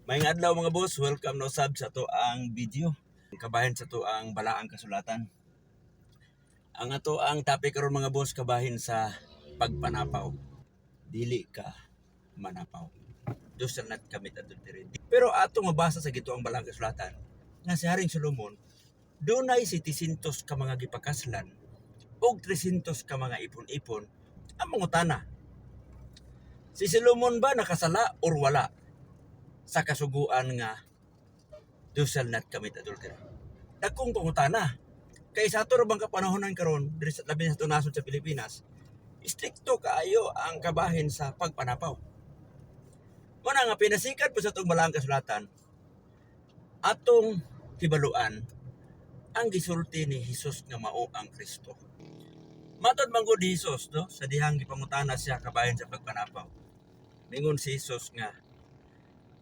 Maayong adlaw mga boss, welcome no sab sa to ang video. Kabahin sa to ang balaang kasulatan. Ang ato ang topic karon mga boss kabahin sa pagpanapaw. Dili ka manapaw. Do shall not commit adultery. Pero ato mabasa sa gito ang balaang kasulatan nga si Haring Solomon dunay 700 ka mga gipakaslan og 300 ka mga ipon-ipon ang mangutana. Si Solomon ba nakasala or wala sa kasuguan nga do shall not commit adultery? Dagkong pangutana. Kay sa ato bang kapanahonan karon diri sa labi sa nasod sa Pilipinas, istrikto kaayo ang kabahin sa pagpanapaw. Muna nga pinasikat po sa itong balaang kasulatan, atong hibaluan ang gisulti ni Jesus nga mao ang Kristo. Matod manggod ni Jesus no, sa dihang gipangutana siya kabahin sa pagpanapaw. Mingon si Jesus nga,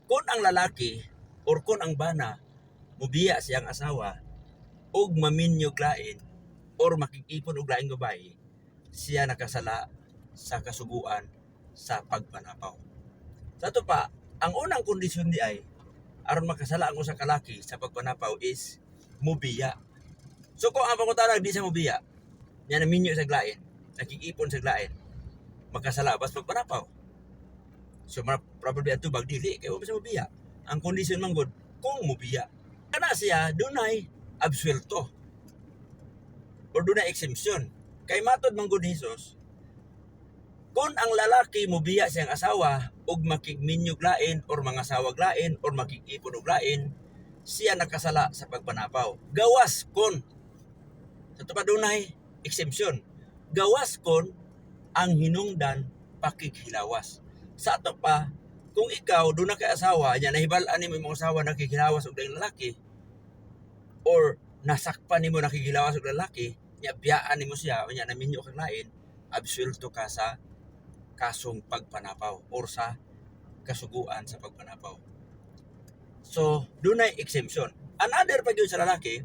kung ang lalaki or kung ang bana mubiya siyang asawa og maminyog lain or makikipon og laing babae, siya nakasala sa kasuguan sa pagpanapaw. Sa ito pa, ang unang kondisyon di ay aron makasala ang usa ka lalaki sa pagpanapaw is mubiya. So kung ang pangutana di siya mubiya, niya naminyo sa lain, nakikipon sa lain, makasala bas pagpanapaw. So probably ato bag dili kay wa siya mubiya. Ang kondisyon man gud kung mubiya, kana siya dunay absuelto or dunay exemption. Kay matod man gud ni Jesus, kung ang lalaki mubiya siyang asawa ug makigminyog lain or mga sawag lain or makikipon og lain, siya nakasala sa pagpanapaw. Gawas kon sa pa dunay exemption. Gawas kon ang hinungdan pakighilawas. Sa ato pa, kung ikaw doon na kay asawa, niya nahibal-an ni mo imong asawa nakikhilawas og daing lalaki, or nasakpan nimo nakikhilawas og lalaki, niya biyaan nimo siya, niya naminyo kang lain, absuelto ka sa kasong pagpanapaw or sa kasuguan sa pagpanapaw. So, dunay exemption. Another pag yun sa lalaki,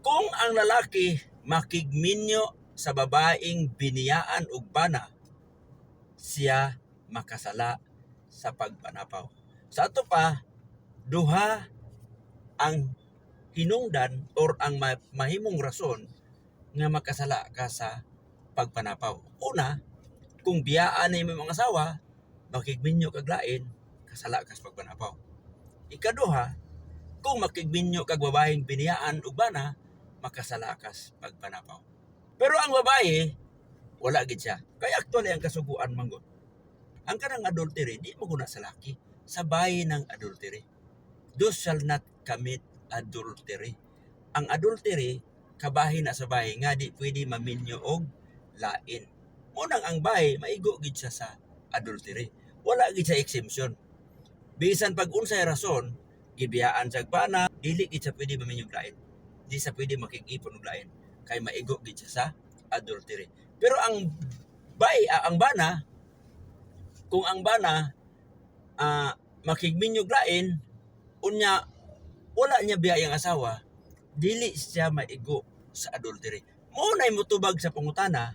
kung ang lalaki makigminyo sa babaeng biniyaan og bana, siya makasala sa pagpanapaw. Sa ato pa, duha ang hinungdan or ang mahimong rason nga makasala ka sa pagpanapaw. Una, kung biyaan ni mga asawa, makigminyo kag lain, kasala ka sa pagpanapaw. Ikaduha, kung makigminyo kag babaeng biniyaan og bana, makasala ka sa pagpanapaw. Pero ang babae, wala gid siya. Kaya actually ang kasuguan manggod. Ang kanang adultery, di mo guna sa laki. Sabay ng adultery. Thou shall not commit adultery. Ang adultery, kabahin na sa bahay nga di pwede maminyo og lain. Munang ang bahay, maigo gid siya sa adultery. Wala gid siya exemption. Bisan pag unsay rason, gibiyaan sa bana, dili gid siya pwede maminyo og lain. Di siya pwede makikipon og lain. Kay maigo gid siya sa adultery. Pero ang bana, kung ang bana makigminyog lain, unya wala niya biyayang asawa, dili siya maigo sa adultery. Munay mutubag sa pangutana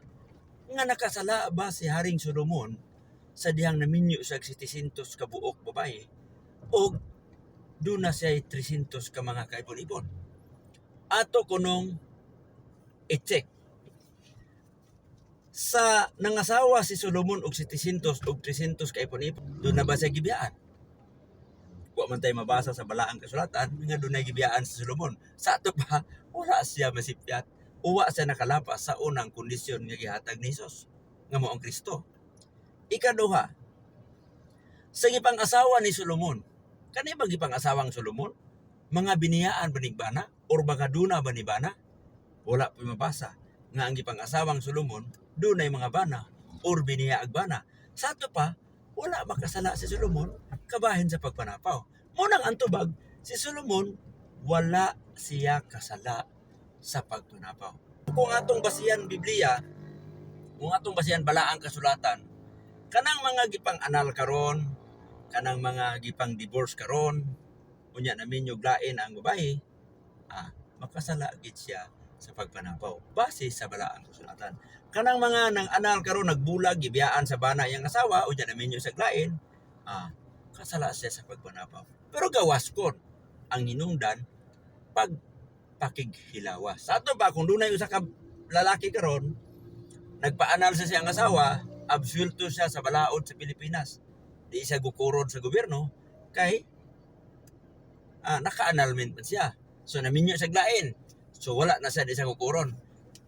nga nakasala ba si Haring Solomon sa dihang naminyo sa 700 ka buok babae o doon na siya 300 ka mga kaipon-ipon. Ato kunong i-check sa nangasawa si Solomon og 700 og 300 ka ipon-ipon, doon na ba siya gibiyaan? Wa man tayo mabasa sa balaang kasulatan nga doon na gibiyaan si Solomon. Sa ato pa, wala siya masipyat. Uwa siya nakalapas sa unang kondisyon nga gihatag ni Jesus, nga mao ang Kristo. Ikaduha, sa gipang-asawa ni Solomon, kani ba gipang-asawang Solomon? Mga biniyaan ba ni bana? Or mga duna ba ni bana? Wala pa mabasa nga ang gipang-asawang Solomon dunay mga bana or biniyaag bana. Sa ato pa, wala makasala si Solomon kabahin sa pagpanapaw. Munang antubag, si Solomon wala siya kasala sa pagpanapaw. Kung atong basihan Biblia, kung atong basihan balaang kasulatan, kanang mga gipang anal karon, kanang mga gipang divorce karon, unya namin yung lain ang babae, makasala gid siya sa pagpanapaw base sa balaang kasulatan. Kanang mga nang anal karon nagbulag gibiyaan sa bana iyang asawa o diyan namin yung saglain, kasala siya sa pagpanapaw. Pero gawas kon ang hinungdan pagpakighilawas. Sa ato ba kung dunay usa ka lalaki karon nagpa-analysis siya ang asawa, absuelto siya sa balaod sa Pilipinas. Di siya gukurod sa gobyerno kay naka-annulment man siya. So naminyo siya glain. So wala na siya di siya gukuron.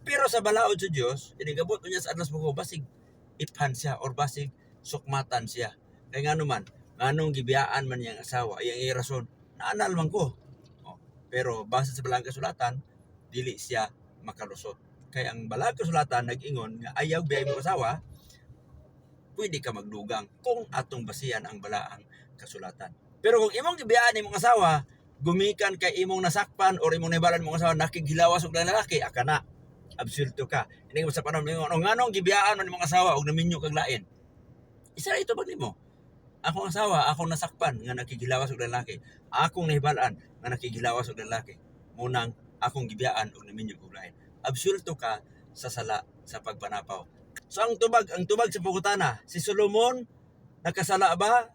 Pero sa balaod sa Dios, inigabot niya sa adlas mo basig iphan siya or basig sukmatan siya. Kay ngano man, nganong gibiyaan man niyang asawa, iyang rason, naanal man ko. Pero base sa balang kasulatan, dili siya makalusot. Kaya ang balang kasulatan nag-ingon nga ayaw biyay mo asawa, pwede ka magdugang kung atong basihan ang balaang kasulatan. Pero kung imong gibiyaan imong asawa, gumikan kay imong nasakpan or imong nibalan imong asawa nakighilawas og lalaki, aka na absulto ka. Ini sa panon mo nganong gibiyaan man imong asawa og naminyo kag lain. Isa ito bag nimo. Akong asawa, akong nasakpan nga nakighilawas og lalaki. Akong nahibalaan nga nakighilawas og lalaki. Munang akong gibiyaan og naminyo kag lain. Absulto ka sa sala sa pagpanapaw. So ang tubag sa pangutana, si Solomon nakasala ba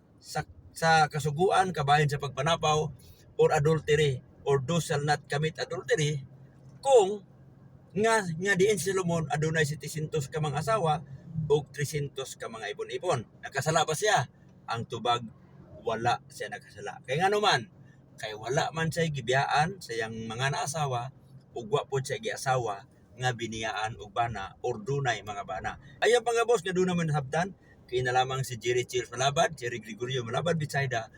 sa kasuguan kabahin sa pagpanapaw or adultery or thou shall not commit adultery kung nga diin si Solomon adunay 700 ka mga asawa ug 300 ka mga ipon-ipon. Nakasala ba siya? Ang tubag wala siya nakasala. Kay ngano man kay wala man siya gibiyaan sa iyang mga naasawa ug wa pod siya giasawa nga biniyaan og bana or dunay mga bana. Ayaw pa nga boss nga dunay man nasabtan kay na lamang si Jerry Chills malabad, Jerry Gregorio malabad Bitsaida